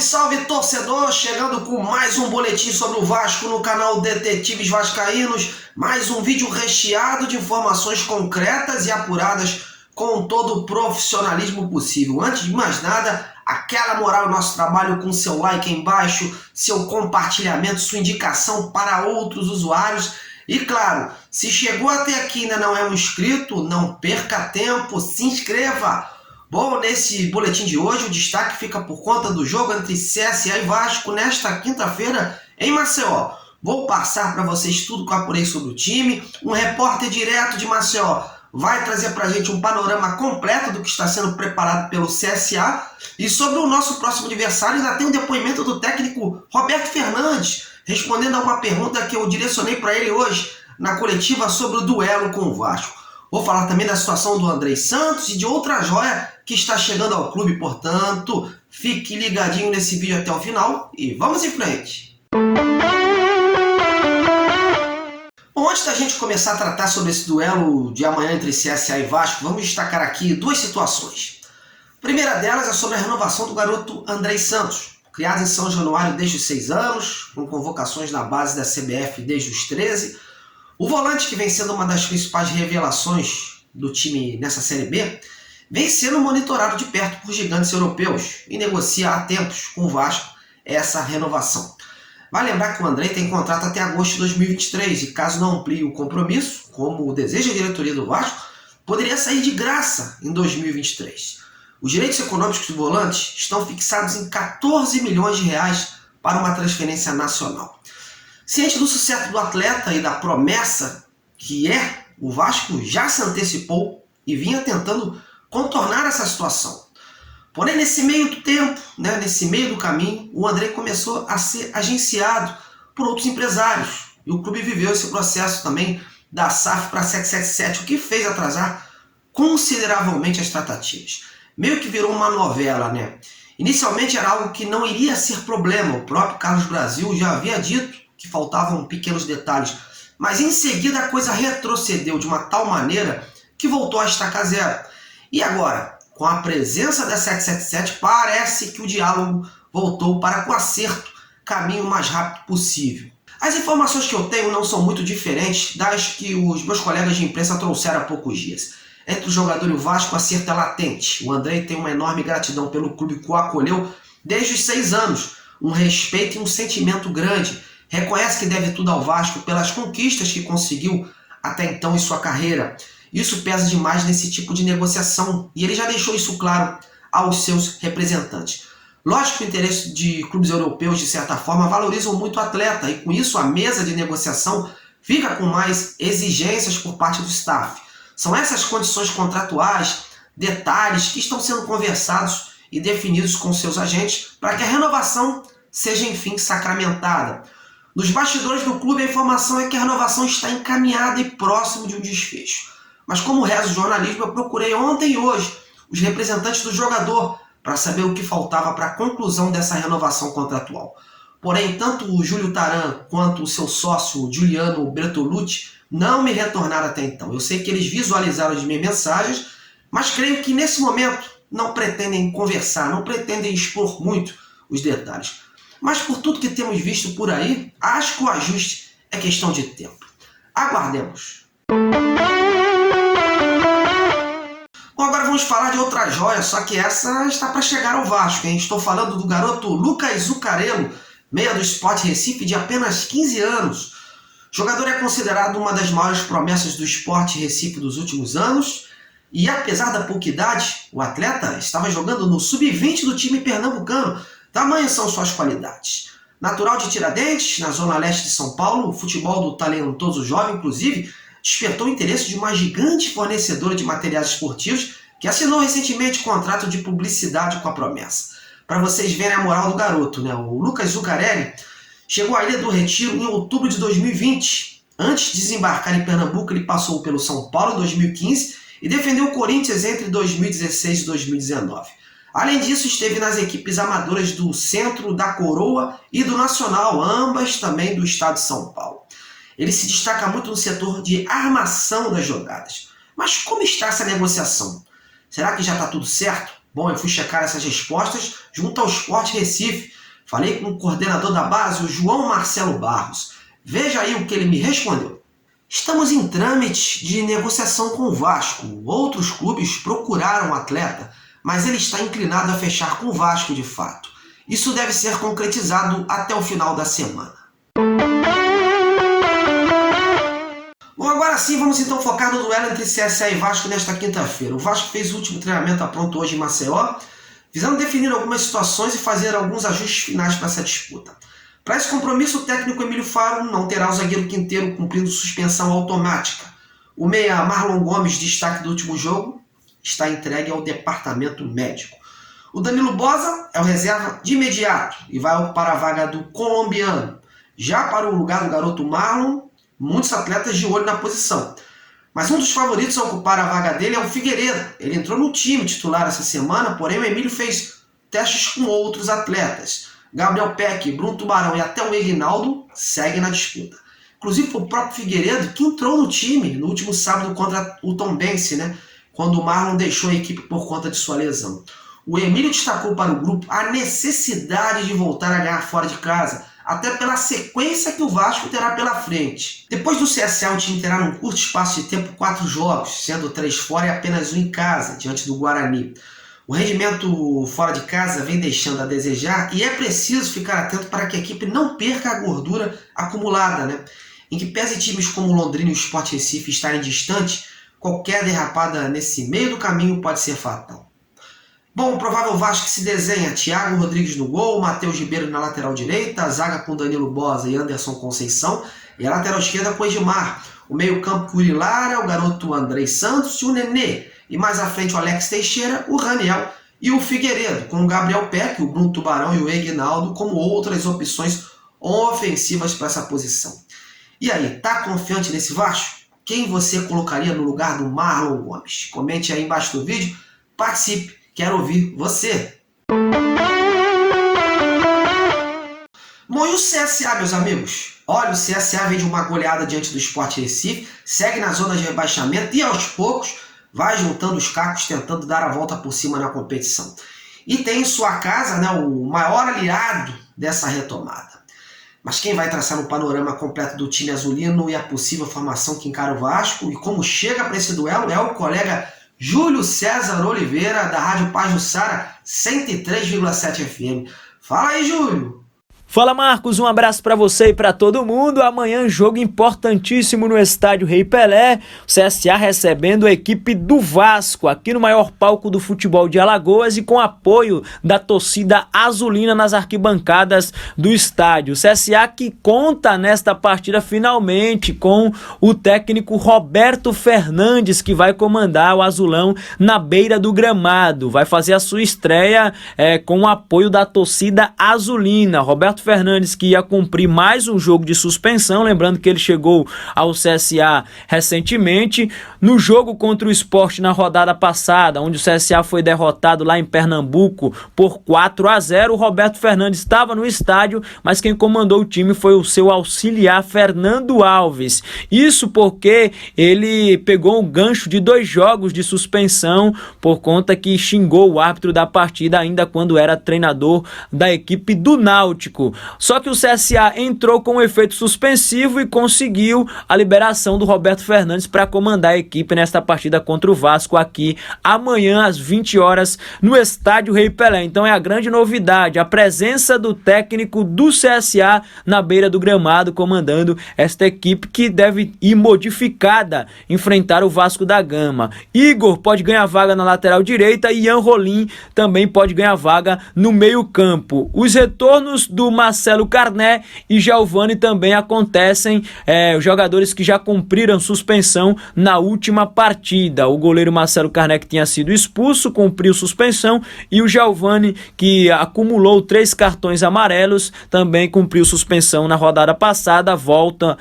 Salve, torcedor! Chegando com mais um boletim sobre o Vasco no canal Detetives Vascaínos. Mais um vídeo recheado de informações concretas e apuradas com todo o profissionalismo possível. Antes de mais nada, aquela moral no nosso trabalho com seu like aí embaixo, seu compartilhamento, sua indicação para outros usuários. E claro, se chegou até aqui e ainda não é um inscrito, não perca tempo, se inscreva! Bom, nesse boletim de hoje o destaque fica por conta do jogo entre CSA e Vasco nesta quinta-feira em Maceió. Vou passar para vocês tudo que eu apurei sobre o time. Um repórter direto de Maceió vai trazer para a gente um panorama completo do que está sendo preparado pelo CSA. E sobre o nosso próximo adversário ainda tem um depoimento do técnico Roberto Fernandes, respondendo a uma pergunta que eu direcionei para ele hoje na coletiva sobre o duelo com o Vasco. Vou falar também da situação do Andrei Santos e de outra joia que está chegando ao clube, portanto, fique ligadinho nesse vídeo até o final e vamos em frente! Bom, antes da gente começar a tratar sobre esse duelo de amanhã entre CSA e Vasco, vamos destacar aqui duas situações. A primeira delas é sobre a renovação do garoto Andrei Santos, criado em São Januário desde os 6 anos, com convocações na base da CBF desde os 13. O volante, que vem sendo uma das principais revelações do time nessa Série B, vem sendo monitorado de perto por gigantes europeus e negocia há tempos com o Vasco essa renovação. Vale lembrar que o Andrei tem contrato até agosto de 2023 e caso não amplie o compromisso, como deseja a diretoria do Vasco, poderia sair de graça em 2023. Os direitos econômicos do volante estão fixados em 14 milhões de reais para uma transferência nacional. Ciente do sucesso do atleta e da promessa que é, o Vasco já se antecipou e vinha tentando contornar essa situação. Porém, nesse meio do tempo, nesse meio do caminho, o Andrei começou a ser agenciado por outros empresários. E o clube viveu esse processo também da SAF para 777, o que fez atrasar consideravelmente as tratativas. Meio que virou uma novela, né? Inicialmente era algo que não iria ser problema. O próprio Carlos Brasil já havia dito que faltavam pequenos detalhes, mas em seguida a coisa retrocedeu de uma tal maneira que voltou a estaca zero. E agora, com a presença da 777, parece que o diálogo voltou para o acerto, caminho mais rápido possível. As informações que eu tenho não são muito diferentes das que os meus colegas de imprensa trouxeram há poucos dias. Entre o jogador e o Vasco, o acerto é latente. O Andrei tem uma enorme gratidão pelo clube que o acolheu desde os 6 anos, um respeito e um sentimento grande. Reconhece que deve tudo ao Vasco pelas conquistas que conseguiu até então em sua carreira. Isso pesa demais nesse tipo de negociação e ele já deixou isso claro aos seus representantes. Lógico que o interesse de clubes europeus, de certa forma, valorizam muito o atleta e com isso a mesa de negociação fica com mais exigências por parte do staff. São essas condições contratuais, detalhes que estão sendo conversados e definidos com seus agentes para que a renovação seja enfim sacramentada. Nos bastidores do clube, a informação é que a renovação está encaminhada e próximo de um desfecho. Mas como reza o jornalismo, eu procurei ontem e hoje os representantes do jogador para saber o que faltava para a conclusão dessa renovação contratual. Porém, tanto o Júlio Taran quanto o seu sócio Giuliano Bertolucci não me retornaram até então. Eu sei que eles visualizaram as minhas mensagens, mas creio que nesse momento não pretendem conversar, não pretendem expor muito os detalhes. Mas por tudo que temos visto por aí, acho que o ajuste é questão de tempo. Aguardemos. Bom, agora vamos falar de outra joia, só que essa está para chegar ao Vasco, hein? Estou falando do garoto Lucas Zuccarello, meia do Sport Recife de apenas 15 anos. O jogador é considerado uma das maiores promessas do Sport Recife dos últimos anos e apesar da pouca idade, o atleta estava jogando no sub-20 do time pernambucano. Tamanhas são suas qualidades. Natural de Tiradentes, na zona leste de São Paulo, o futebol do talentoso jovem, inclusive, despertou o interesse de uma gigante fornecedora de materiais esportivos que assinou recentemente contrato de publicidade com a promessa. Para vocês verem a moral do garoto, o Lucas Zuccarello chegou à Ilha do Retiro em outubro de 2020. Antes de desembarcar em Pernambuco, ele passou pelo São Paulo em 2015 e defendeu o Corinthians entre 2016 e 2019. Além disso, esteve nas equipes amadoras do Centro da Coroa e do Nacional, ambas também do estado de São Paulo. Ele se destaca muito no setor de armação das jogadas. Mas como está essa negociação? Será que já está tudo certo? Bom, eu fui checar essas respostas junto ao Sport Recife. Falei com o coordenador da base, o João Marcelo Barros. Veja aí o que ele me respondeu. Estamos em trâmite de negociação com o Vasco. Outros clubes procuraram o atleta, mas ele está inclinado a fechar com o Vasco de fato. Isso deve ser concretizado até o final da semana. Bom, agora sim, vamos então focar no duelo entre CSA e Vasco nesta quinta-feira. O Vasco fez o último treinamento pronto hoje em Maceió, visando definir algumas situações e fazer alguns ajustes finais para essa disputa. Para esse compromisso, o técnico Emílio Faro não terá o zagueiro Quinteiro cumprindo suspensão automática. O meia Marlon Gomes, destaque do último jogo, está entregue ao departamento médico. O Danilo Boza é o reserva de imediato e vai ocupar a vaga do colombiano. Já para o lugar do garoto Marlon, muitos atletas de olho na posição. Mas um dos favoritos a ocupar a vaga dele é o Figueiredo. Ele entrou no time titular essa semana, porém o Emílio fez testes com outros atletas. Gabriel Peck, Bruno Tubarão e até o Egnaldo seguem na disputa. Inclusive foi o próprio Figueiredo que entrou no time no último sábado contra o Tombense, quando o Marlon deixou a equipe por conta de sua lesão. O Emílio destacou para o grupo a necessidade de voltar a ganhar fora de casa, até pela sequência que o Vasco terá pela frente. Depois do CSA, o time terá num curto espaço de tempo 4 jogos, sendo 3 fora e apenas 1 em casa, diante do Guarani. O rendimento fora de casa vem deixando a desejar e é preciso ficar atento para que a equipe não perca a gordura acumulada, Em que pese times como o Londrina e o Sport Recife estarem distantes, qualquer derrapada nesse meio do caminho pode ser fatal. Bom, o provável Vasco que se desenha: Thiago Rodrigues no gol, Matheus Ribeiro na lateral direita, a zaga com Danilo Boza e Anderson Conceição, e a lateral esquerda com Edmar. O meio-campo com o Urilara, o garoto Andrei Santos e o Nenê. E mais à frente o Alex Teixeira, o Raniel e o Figueiredo, com o Gabriel Peck, o Bruno Tubarão e o Egnaldo como outras opções ofensivas para essa posição. E aí, tá confiante nesse Vasco? Quem você colocaria no lugar do Marlon Gomes? Comente aí embaixo do vídeo, participe, quero ouvir você. Bom, e o CSA, meus amigos? Olha, o CSA vem de uma goleada diante do Sport Recife, segue na zona de rebaixamento e aos poucos vai juntando os cacos, tentando dar a volta por cima na competição. E tem em sua casa o maior aliado dessa retomada. Mas quem vai traçar um panorama completo do time azulino e a possível formação que encara o Vasco e como chega para esse duelo é o colega Júlio César Oliveira, da Rádio Paz do Sara, 103,7 FM. Fala aí, Júlio! Fala, Marcos, um abraço para você e para todo mundo. Amanhã jogo importantíssimo no estádio Rei Pelé, o CSA recebendo a equipe do Vasco aqui no maior palco do futebol de Alagoas e com apoio da torcida azulina nas arquibancadas do estádio. O CSA que conta nesta partida finalmente com o técnico Roberto Fernandes, que vai comandar o azulão na beira do gramado. Vai fazer a sua estreia com o apoio da torcida azulina. Roberto Fernandes, que ia cumprir mais um jogo de suspensão, lembrando que ele chegou ao CSA recentemente, no jogo contra o Sport na rodada passada, onde o CSA foi derrotado lá em Pernambuco por 4-0, o Roberto Fernandes estava no estádio, mas quem comandou o time foi o seu auxiliar Fernando Alves. Isso porque ele pegou um gancho de 2 jogos de suspensão por conta que xingou o árbitro da partida ainda quando era treinador da equipe do Náutico. Só que o CSA entrou com um efeito suspensivo e conseguiu a liberação do Roberto Fernandes para comandar a equipe nesta partida contra o Vasco aqui amanhã às 20 horas no estádio Rei Pelé. Então é a grande novidade, a presença do técnico do CSA na beira do gramado comandando esta equipe que deve ir modificada, enfrentar o Vasco da Gama. Igor pode ganhar vaga na lateral direita e Ian Rolim também pode ganhar vaga no meio campo. Os retornos do Marcelo Carné e Giovani também acontecem, os jogadores que já cumpriram suspensão na última partida. O goleiro Marcelo Carné, que tinha sido expulso, cumpriu suspensão, e o Giovani, que acumulou 3 cartões amarelos, também cumpriu suspensão na rodada passada, volta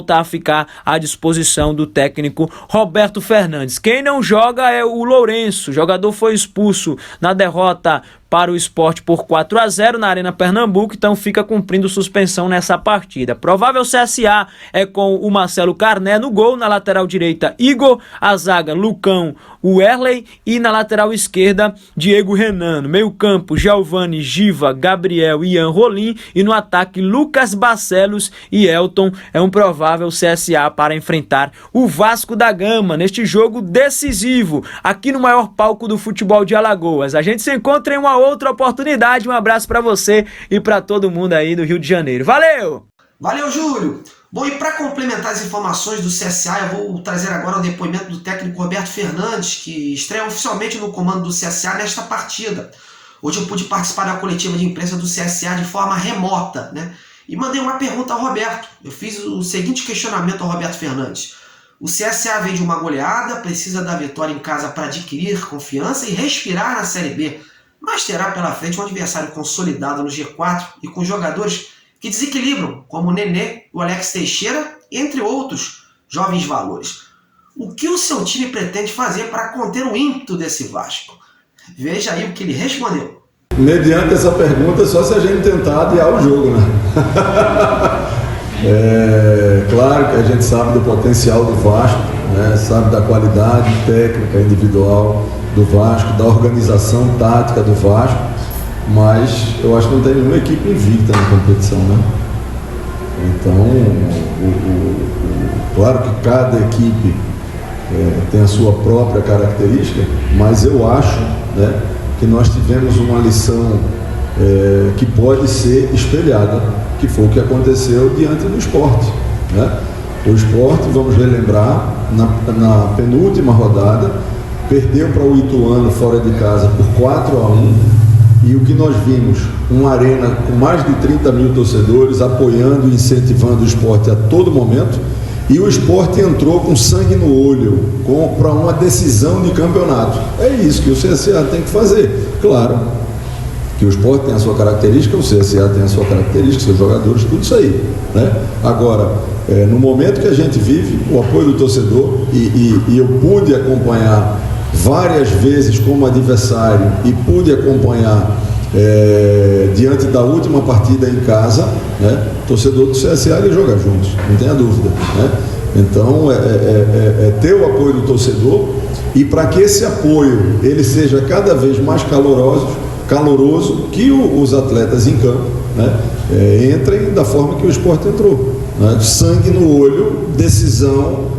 a ficar à disposição do técnico Roberto Fernandes. Quem não joga é o Lourenço, o jogador foi expulso na derrota para o Sport por 4-0 na Arena Pernambuco, então fica cumprindo suspensão nessa partida. Provável CSA é com o Marcelo Carné no gol, na lateral direita Igor, a zaga Lucão, Werley e na lateral esquerda Diego Renan. No meio campo Giovani, Giva, Gabriel e Ian Rolim, e no ataque Lucas Barcelos e Elton. É um provável CSA para enfrentar o Vasco da Gama neste jogo decisivo aqui no maior palco do futebol de Alagoas. A gente se encontra em uma outra oportunidade. Um abraço para você e para todo mundo aí do Rio de Janeiro. Valeu! Valeu, Júlio! Bom, e para complementar as informações do CSA, eu vou trazer agora o depoimento do técnico Roberto Fernandes, que estreia oficialmente no comando do CSA nesta partida. Hoje eu pude participar da coletiva de imprensa do CSA de forma remota, né? E mandei uma pergunta ao Roberto. Eu fiz o seguinte questionamento ao Roberto Fernandes. O CSA vem de uma goleada, precisa da vitória em casa para adquirir confiança e respirar na Série B, mas terá pela frente um adversário consolidado no G4 e com jogadores que desequilibram, como o Nenê, o Alex Teixeira, entre outros jovens valores. O que o seu time pretende fazer para conter o ímpeto desse Vasco? Veja aí o que ele respondeu. Mediante essa pergunta, é só se a gente tentar adiar o jogo, né? Claro que a gente sabe do potencial do Vasco, né? Sabe da qualidade técnica individual do Vasco, da organização tática do Vasco, mas eu acho que não tem nenhuma equipe invicta na competição, né? Então, claro que cada equipe tem a sua própria característica, mas eu acho, né, que nós tivemos uma lição que pode ser espelhada, que foi o que aconteceu diante do Sport, né? O Sport, vamos relembrar, na penúltima rodada, perdeu para o Ituano fora de casa por 4-1, e o que nós vimos, uma arena com mais de 30 mil torcedores apoiando e incentivando o Sport a todo momento, e o Sport entrou com sangue no olho para uma decisão de campeonato. É isso que o CSA tem que fazer. Claro que o Sport tem a sua característica, o CSA tem a sua característica, seus jogadores, tudo isso aí, né? Agora, no momento que a gente vive, o apoio do torcedor, e eu pude acompanhar várias vezes como adversário e pude acompanhar diante da última partida em casa, né? O torcedor do CSA ele joga juntos, não tenha dúvida, né? Então é ter o apoio do torcedor, e para que esse apoio ele seja cada vez mais caloroso, que os atletas em campo, né, entrem da forma que o Sport entrou, né? Sangue no olho, decisão,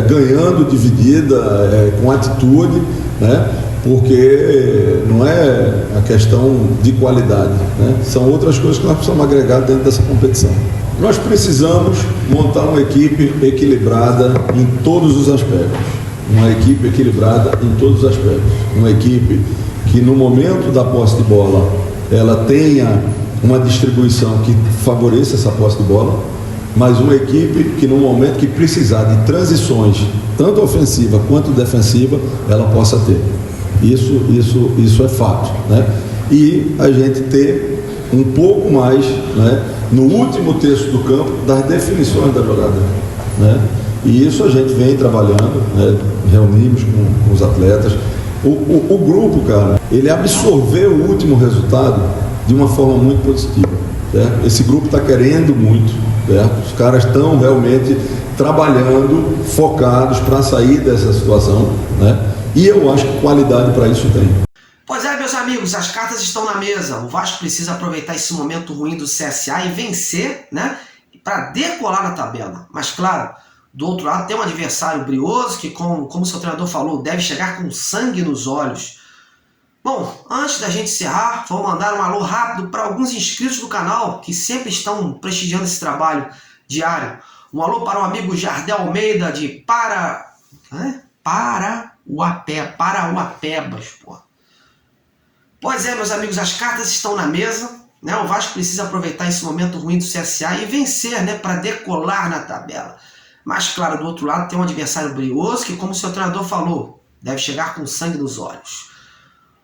ganhando dividida, com atitude, né? Porque não é a questão de qualidade, né? São outras coisas que nós precisamos agregar dentro dessa competição. Nós precisamos montar uma equipe equilibrada em todos os aspectos. Uma equipe equilibrada em todos os aspectos. Uma equipe que no momento da posse de bola ela tenha uma distribuição que favoreça essa posse de bola, mas uma equipe que no momento que precisar de transições, tanto ofensiva quanto defensiva, ela possa ter. Isso é fato, né? E a gente ter um pouco mais, né, no último terço do campo, das definições da jogada, né? E isso a gente vem trabalhando, né? Reunimos com os atletas. O grupo, cara, ele absorveu o último resultado de uma forma muito positiva, certo? Esse grupo está querendo muito, certo? Os caras estão realmente trabalhando, focados para sair dessa situação, né? E eu acho que qualidade para isso tem. Pois é, meus amigos, as cartas estão na mesa. O Vasco precisa aproveitar esse momento ruim do CSA e vencer, né, para decolar na tabela. Mas claro, do outro lado tem um adversário brioso que, como seu treinador falou, deve chegar com sangue nos olhos. Bom, antes da gente encerrar, vou mandar um alô rápido para alguns inscritos do canal que sempre estão prestigiando esse trabalho diário. Um alô para o amigo Jardel Almeida de Parauapebas, pô. Pois é, meus amigos, as cartas estão na mesa, né? O Vasco precisa aproveitar esse momento ruim do CSA e vencer, né, para decolar na tabela. Mas, claro, do outro lado tem um adversário brioso que, como o seu treinador falou, deve chegar com sangue nos olhos.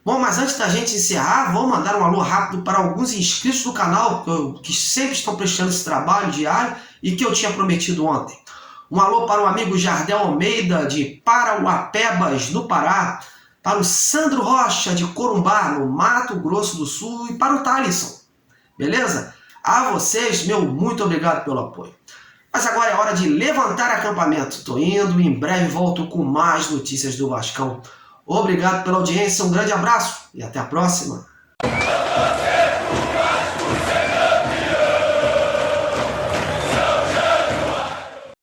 Bom, mas antes da gente encerrar, vou mandar um alô rápido para alguns inscritos do canal que sempre estão prestando esse trabalho diário e que eu tinha prometido ontem. Um alô para o amigo Jardel Almeida de Parauapebas, no Pará, para o Sandro Rocha, de Corumbá, no Mato Grosso do Sul, e para o Thalisson. Beleza? A vocês, meu muito obrigado pelo apoio. Mas agora é hora de levantar acampamento. Tô indo e em breve volto com mais notícias do Vascão. Obrigado pela audiência, um grande abraço e até a próxima.